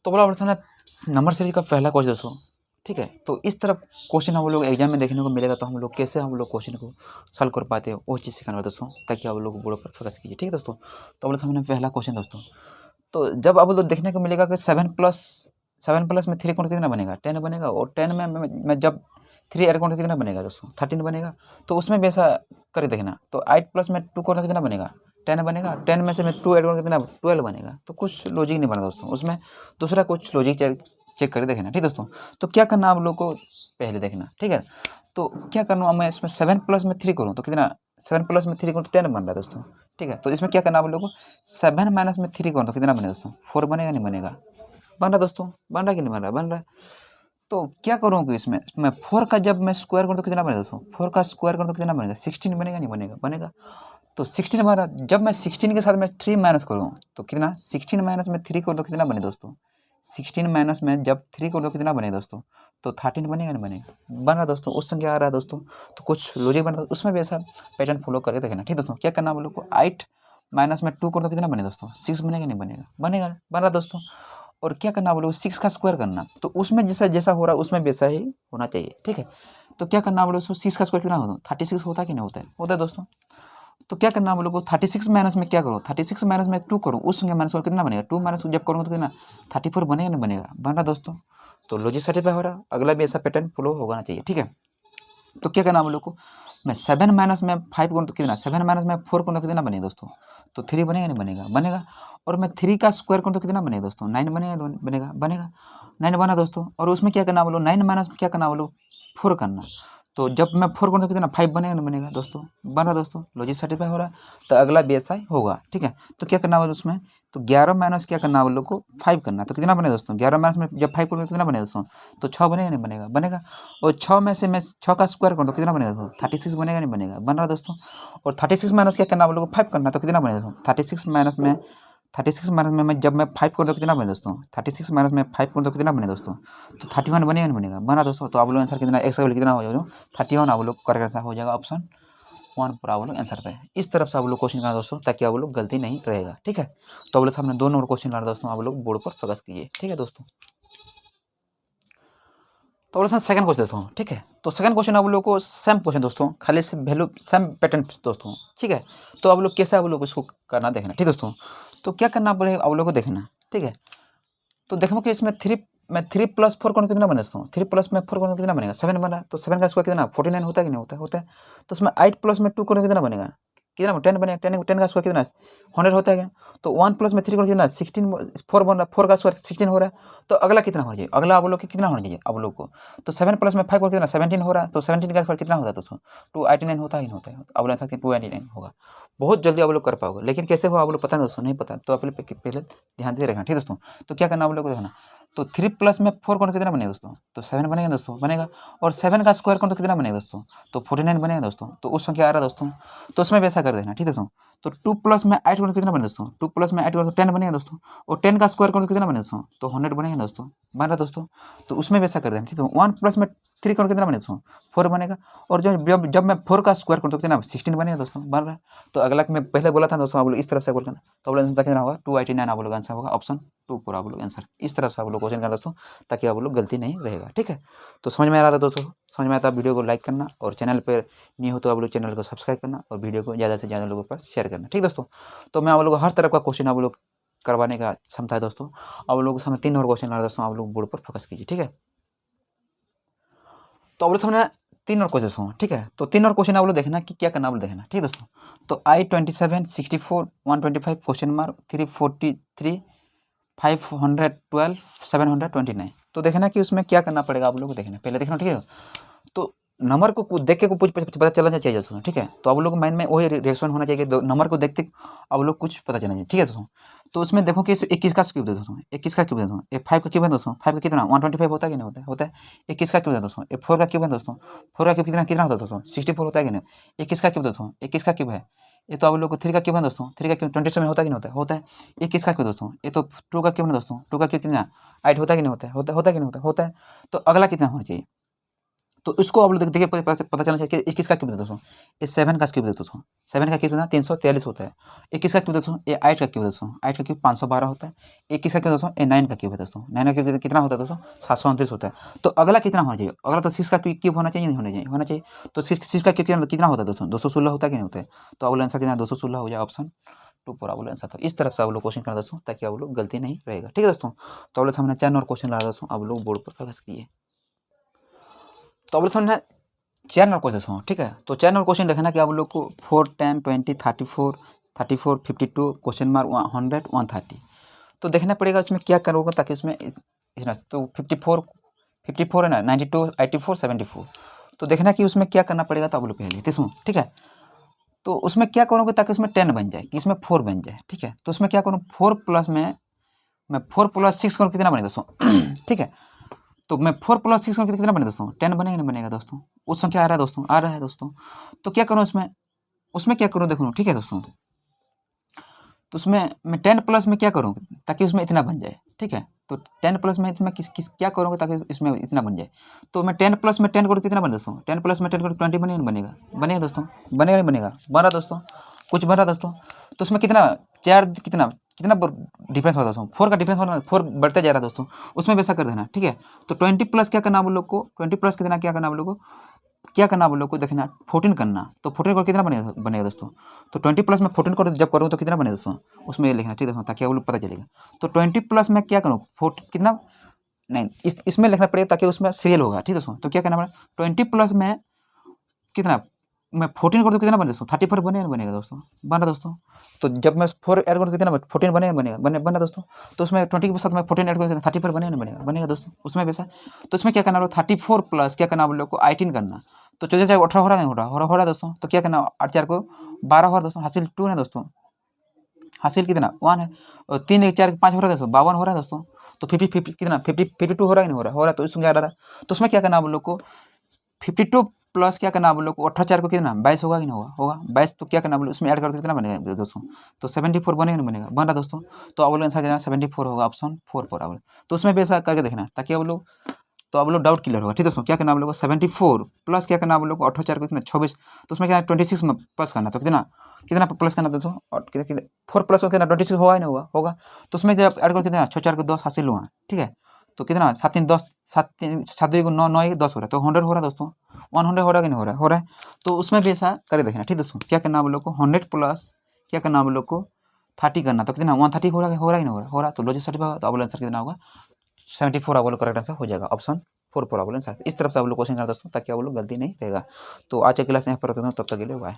तो बोला सामने नंबर सीरीज का पहला क्वेश्चन दोस्तों, ठीक है। तो इस तरह क्वेश्चन हम लोग एग्जाम में देखने को मिलेगा, तो हम लोग कैसे हम लोग क्वेश्चन को सॉल्व कर पाते हैं वो चीज़ सिखाना दोस्तों, ताकि आप लोग बोर्ड पर फोकस कीजिए, ठीक है दोस्तों। तो बोला सामने पहला क्वेश्चन दोस्तों, तो जब आप लोग देखने को मिलेगा कि 7 प्लस में 3 काउंट कितना बनेगा, 10 बनेगा। और 10 में मैं जब 3 ऐड काउंट कितना बनेगा दोस्तों, 13 बनेगा। तो उसमें भी ऐसा कर देखना। तो 8 प्लस में 2 काउंट कितना बनेगा, 10 बनेगा। 10 में से मैं 2 ऐड काउंट कितना, 12 बनेगा। तो कुछ लॉजिक नहीं बना दोस्तों उसमें, दूसरा कुछ लॉजिक चेक कर देखना, ठीक दोस्तों। तो क्या करना आप लोग को पहले देखना, ठीक है। तो क्या करना, मैं इसमें 7 प्लस में 3 करूँ तो कितना, 7 प्लस में 3 करूँ तो 10 बन रहा है दोस्तों, ठीक है। तो इसमें क्या करना आप लोग को, 7 माइनस में 3 करूँ तो कितना बनेगा दोस्तों, 4 बनेगा नहीं बनेगा, बन रहा दोस्तों, बन रहा कि नहीं बन रहा, बन रहा है। तो क्या करूँ कि इसमें मैं 4 का जब मैं स्क्वायर करूँ तो कितना बनेगा दोस्तों, 4 का स्क्वायर करूँ तो कितना बनेगा, 16 बनेगा नहीं बनेगा, बनेगा। तो 16 बना, जब मैं 16 के साथ मैं 3 माइनस करूँ तो कितना, 16 माइनस में 3 करूँ तो कितना बने दोस्तों, 16 माइनस में जब 3 करूँ तो कितना बने दोस्तों, तो 13 बनेगा नहीं बनेगा, बन रहा दोस्तों। उस संख्या आ रहा है दोस्तों, तो कुछ लॉजिक बन रहा है उसमें भी ऐसा पैटर्न फॉलो करके देखना, ठीक दोस्तों। क्या करना हम लोग को, 8 माइनस में 2 करूँ तो कितना बने दोस्तों, 6 बनेगा नहीं बनेगा, बनेगा, बन रहा दोस्तों। और क्या करना आप लोग, 6 का स्क्वायर करना। तो उसमें जैसा जैसा हो रहा है उसमें वैसा ही होना चाहिए, ठीक है। तो क्या करना आप लोग, 6 का स्क्वायर कितना होता है, 36 होता है कि नहीं होता है, होता है दोस्तों। तो क्या करना आप लोग को, 36 माइनस में क्या करो, 36 माइनस में 2 करो, उस संख्या माइनस पर कितना बनेगा, 2 माइनस जब करूँगा तो कितना, 34 बनेगा नहीं बनेगा, बन रहा दोस्तों। तो लॉजिक सेटिस्फाई हो रहा, अगला भी ऐसा पैटर्न फॉलो होना चाहिए, ठीक है। तो क्या करना आप लोग को, मैं 7 माइनस में 5 करूँ तो कितना, 7 माइनस में 4 करूँ तो कितना बनेगा दोस्तों, तो 3 बनेगा नहीं बनेगा, बनेगा। और मैं 3 का स्क्वायर करूँ तो कितना बनेगा दोस्तों, 9 बनेगा, बनेगा, बनेगा, 9 बना दोस्तों। और उसमें क्या करना आप लोग, 9 माइनस क्या करना आप लोग, 4 करना। तो जब मैं 4 करूँ तो कितना, 5 बनेगा नहीं बनेगा दोस्तों, बन रहा दोस्तों, लॉजिक सेटिस्फाई हो रहा है। तो अगला भी ऐसा ही होगा, ठीक है। तो क्या करना होगा उसमें, तो 11 माइनस क्या करना आप लोग को, 5 करना। तो कितना बनेगा दोस्तों, 11 माइनस में जब 5 करूँगा तो कितना बनेगा दोस्तों, तो 6 बनेगा नहीं बनेगा, बनेगा। और 6 में से मैं 6 का स्क्वायर करूँ तो कितना बनेगा दोस्तों, 36 बनेगा नहीं बनेगा, बन रहा दोस्तों। और 36 माइनस क्या करना आप लोग को, 5 करना। तो कितना बनेगा दोस्तों, 36 माइनस में मैं जब मैं 5 करूँ तो कितना बने दोस्तों, 36 माइनस में 5 करूँ तो कितना बने दोस्तों, तो 31 बनेगा नहीं बनेगा, बना दोस्तों। तो आप लोग आंसर कितना, एक्स का वैल्यू कितना हो जाएगा, 31 आप लोग करेक्ट आंसर हो जाएगा, ऑप्शन 1 पर आप लोग आंसर दें। इस तरफ से आप लोग क्वेश्चन करना दोस्तों, ताकि आप लोग गलती नहीं रहेगा, ठीक है। तो आप लोग सामने 2 नंबर क्वेश्चन लाना दोस्तों, आप लोग बोर्ड पर फोकस कीजिए, ठीक है दोस्तों। तो बोला सेकंड क्वेश्चन दोस्तों, ठीक है। तो सेकंड क्वेश्चन आप लोग को सेम क्वेश्चन दोस्तों, खाली से वैल्यू सेम पैटर्न दोस्तों, ठीक है। तो आप लोग कैसे आप लोग इसको करना देखना, ठीक दोस्तों। तो क्या करना पड़ेगा आप लोग को देखना, ठीक है। तो देखो कि इसमें 3 में 3 प्लस 4 कौन कितना बना दोस्तों, 3 प्लस में 4 कौन कितना बनेगा, 7 बना। तो 7 का स्क्वायर कितना, 49 होता है कि नहीं होता है, होता है। तो उसमें 8 प्लस में 2 कौन कितना बनेगा, कितना 10 बनेगा, 10 का स्क्वायर कितना 100 होता है क्या। तो 1 प्लस में 3 कौन कितना 16, 4 बन रहा, 4 का स्क्वायर 16 हो रहा है। तो अगला कितना होना चाहिए, अगला आप लोग के कितना होना चाहिए आप लोग को। तो 7 प्लस में 5 कौन कितना 17 हो रहा है। तो 17 का स्क्वायर कितना होता है दोस्तों, 289 होता ही नहीं होता है। आप लोग सकते 289 होगा, बहुत जल्दी आप लोग कर पाओगे। लेकिन कैसे हो आप लोग पता नहीं दोस्तों, नहीं पता तो आप लोग पहले ध्यान से रखना, ठीक दोस्तों। तो क्या करना आप लोग को देखना, तो 3 प्लस में 4 कौन कितना बनेगा दोस्तों, तो 7 बनेगा दोस्तों, बनेगा। और 7 का स्क्वायर कौन तो कितना बनेगा दोस्तों, तो 49 बनेगा दोस्तों। तो उस संख्या आ रहा है दोस्तों, तो उसमें वैसा कर देना, ठीक है दोस्तों। तो 2 प्लस में 8 कौन कितना बनेगा दोस्तों, 2 प्लस में 8 कौन 10 बनेगा दोस्तों। और 10 का स्क्वायर कौन कितना बनेगा दोस्तों, तो 100 बनेगा दोस्तों, बन रहा दोस्तों। तो उसमें वैसा कर देना, ठीक है। 1 प्लस में 3 कौन कितना बनेगा दोस्तों, 4 बनेगा। और जब मैं 4 का स्क्वायर करूँ तो कितना 16 बनेगा दोस्तों, बन रहा है। तो अगला मैं पहले बोला था दोस्तों, आप लोग इस तरफ से बोल करना। तो आप लोग आंसर कितना होगा, 289 आप लोग आंसर होगा, ऑप्शन 2 पर आप लोग आंसर। इस तरफ से आप लोग क्वेश्चन करना दोस्तों, ताकि आप लोग गलती नहीं रहेगा, ठीक है। तो समझ में आ रहा था दोस्तों, समझ में आता है वीडियो को लाइक करना, और चैनल पर नहीं हो तो आप लोग चैनल को सब्सक्राइब करना, और वीडियो को ज़्यादा से ज़्यादा लोगों के पास शेयर करना, ठीक दोस्तों। तो मैं आप लोग को हर तरफ का क्वेश्चन आप लोग करवाने का क्षमता है दोस्तों। आप लोगों के सामने 3 और क्वेश्चन ला रहा है दोस्तों, आप लोग बोर्ड पर फोकस कीजिए, ठीक है। तो आप लोग सामने 3 और क्वेश्चन हों, ठीक है। तो 3 और क्वेश्चन आप लोग देखना कि क्या करना आप लोग देखना, ठीक है दोस्तों। तो I27 64 125 क्वेश्चन मार्क 343 512 729। तो देखना कि उसमें क्या करना पड़ेगा आप लोग को, देखना पहले देखना, ठीक है। तो नंबर को देख के कुछ पता चलना चाहिए दोस्तों, ठीक है। तो आप लोग को माइंड में वही रिएक्शन होना चाहिए कि नंबर को देखते आप लोग कुछ पता चलना चाहिए, ठीक है दोस्तों। तो उसमें देखो कि 21 का क्यूब दे दोस्तों, 21 का क्यूब दे दोस्तों, ये 5 का क्यूब है दोस्तों, 5 का कितना 125 होता है कि नहीं होता है, होता है। 21 का क्यूब है दोस्तों, ये 4 का क्यूब है दोस्तों, 4 का क्यूब कितना कितना होता है दोस्तों, 64 होता है कि नहीं। 21 का क्यूब दोस्तों, 21 का क्यूब है। ये तो आप लोग को 3 का क्यूब है दोस्तों, 3 का क्यूब 27 होता है कि नहीं होता है, होता है। 21 का क्यूब दोस्तों, ये तो 2 का क्यूब है दोस्तों, 2 का क्यूब कितना 8 होता है कि नहीं होता है, होता है कि नहीं होता है, होता है। तो अगला कितना होना चाहिए, तो इसको आप लोग देखिए पता चलना चाहिए कि ये किसका क्यूब है दोस्तों, ये 7 का क्यूब है दोस्तों, 7 का क्यूब कितना 343 होता है। ये किसका क्यूब दोस्तों, ये 8 का क्यूब दोस्तों, 8 का क्यूब 512 होता है। ये किसका क्यूब दोस्तों, ये 9 का क्यूब है दोस्तों, 9 का क्यूब कितना होता है दोस्तों 729 होता है। तो अगला कितना होना चाहिए, अगला तो 6 का क्यूब होना चाहिए, होना चाहिए। तो 6 का क्यूब कितना होता है दोस्तों 216 होता है कि नहीं होता है। तो अगला आंसर कितना 216 हो जाए, ऑप्शन 2 पूरा बोले आंसर। तो इस तरफ से आप लोग क्वेश्चन करना दोस्तों, ताकि आप लोग गलती नहीं रहेगा, ठीक है दोस्तों। तो आप लोग सामने 4 और क्वेश्चन लगा दोस्तों, आप लोग बोर्ड पर फोकस कीजिए। तो आप लोग सामने 4 नंबर क्वेश्चन, ठीक है। तो 4 नंबर क्वेश्चन देखना कि आप लोग को 4, 10, 20, 34, 34, 52, क्वेश्चन मार्क 100, 130। तो देखना पड़ेगा इसमें क्या करोगे, ताकि इसमें तो 54 है ना, 92, 84, 74। तो देखना कि उसमें क्या करना पड़ेगा। तो आप लोग पहले देखो, ठीक है। तो उसमें क्या करोगे ताकि उसमें 10 बन जाए, कि इसमें 4 बन जाए, ठीक है। तो उसमें क्या करूँ, 4 प्लस में मैं 4 प्लस 6 करूँ, कितना बने दोस्तों ठीक है। तो मैं 4 प्लस 6 करूँ कितना बने दोस्तों 10 बनेगा, नहीं बनेगा दोस्तों। उस संख्या आ रहा है दोस्तों, आ रहा है दोस्तों। तो क्या करूँ उसमें क्या करूँ देखो, ठीक है दोस्तों। तो उसमें मैं 10 प्लस में क्या करूँ ताकि उसमें इतना बन जाए, ठीक है। तो 10 प्लस में इसमें किस क्या करूँगा ताकि इसमें इतना बन जाए। तो मैं 10 प्लस में 10 करूँ कितना बने दोस्तों, 10 प्लस में 10 करूँ 20 बनेगा, नहीं बनेगा, बनेगा दोस्तों, बनेगा नहीं बनेगा, बना दोस्तों, कुछ बन रहा दोस्तों। तो उसमें कितना 4 कितना कितना डिफरेंस होता है दोस्तों, 4 का डिफरेंस हो रहा है, 4 बढ़ते जा रहा है दोस्तों, उसमें वैसा कर देना, ठीक है। तो 20 प्लस क्या करना आप लोग को, 20 प्लस कितना क्या करना आप लोग को, क्या करना आप लोग को देखना 14 करना। तो 14 को कितना बनेगा दोस्तों। तो 20 प्लस में 14 को जब करूँ तो कितना बनेगा दोस्तों, उसमें ये लिखना, ठीक है दोस्तों, ताकि आप लोग पता चलेगा। तो 20 प्लस में क्या करूँ, कितना नहीं इसमें लिखना पड़ेगा ताकि उसमें सीरियल होगा, ठीक है दोस्तों। तो क्या करना पड़ेगा 20 प्लस में कितना मैं 14 कर दूँ कितना बने दोस्तों 34 बनेगा, बनेगा दोस्तों, बना दोस्तों। तो जब मैं 4 ऐड करूँ कितना 14 बनेगा, बना दोस्तों। तो उसमें 20 के साथ मैं 14 ऐड करूँ 34 बनेगा, बनेगा दोस्तों, उसमें वैसा। तो इसमें क्या करना है 34 प्लस क्या करना आप लोग को 18 करना। तो 14 4 18 हो रहा है, हो रहा है दोस्तों। तो क्या करना 8 4 को 12 हो रहा है दोस्तों, हासिल 2 है दोस्तों, हासिल कितना 1 है। और 3 1 4 5 हो रहा है दोस्तों, 52 हो रहा है दोस्तों। तो 50 कितना 52 हो रहा है, नहीं हो रहा है। तो इसमें क्या रहा है, तो उसमें क्या करना आप लोग को 52 प्लस क्या करना आप लोग को 18 4 को कितना 22 होगा कि नहीं होगा, 22। तो क्या करना आप लोग उसमें ऐड कर दो कितना बनेगा दोस्तों, तो 74 बनेगा, नहीं बनेगा, बन रहा दोस्तों। तो आप लोग आंसर देना 74 होगा, ऑप्शन 4 आप लोग। तो उसमें भी ऐसा करके देखना ताकि आप लोग, तो आप लोग डाउट क्लियर होगा, ठीक है दोस्तों। क्या करना आप लोग को 74 प्लस क्या करना आप लोग को 18 4 को कितना 26। तो उसमें क्या 26 में प्लस करना। तो कितना कितना प्लस करना दोस्तों, और कितना 4 प्लस को कितना 26 होगा, नहीं होगा। तो उसमें जब ऐड करो कितना 6 4 को 10 हासिल हुआ, ठीक है। तो कितना 7 3 10 7 3 7 2 9 9 10 हो रहा है। तो 100 हो रहा है दोस्तों, 100 हो रहा है कि नहीं हो रहा है, हो रहा है। तो उसमें भी ऐसा करके देखना, ठीक है दोस्तों। क्या करना आप लोग को 100 प्लस क्या करना आप लोग को 30 करना। तो कितना 130 हो रहा है, कि नहीं हो रहा। तो लॉजिक सर्टिफिकेट होगा। तो आप लोग आंसर कितना होगा 74 आप लोग करेक्ट आंसर हो जाएगा, ऑप्शन 4 पर आप लोग आंसर। इस तरफ से आप लोग क्वेश्चन करना दोस्तों, ताकि आप लोग गलती नहीं रहेगा। तो आज की क्लास यहाँ पर होते हैं, तब तक के लिए बाय।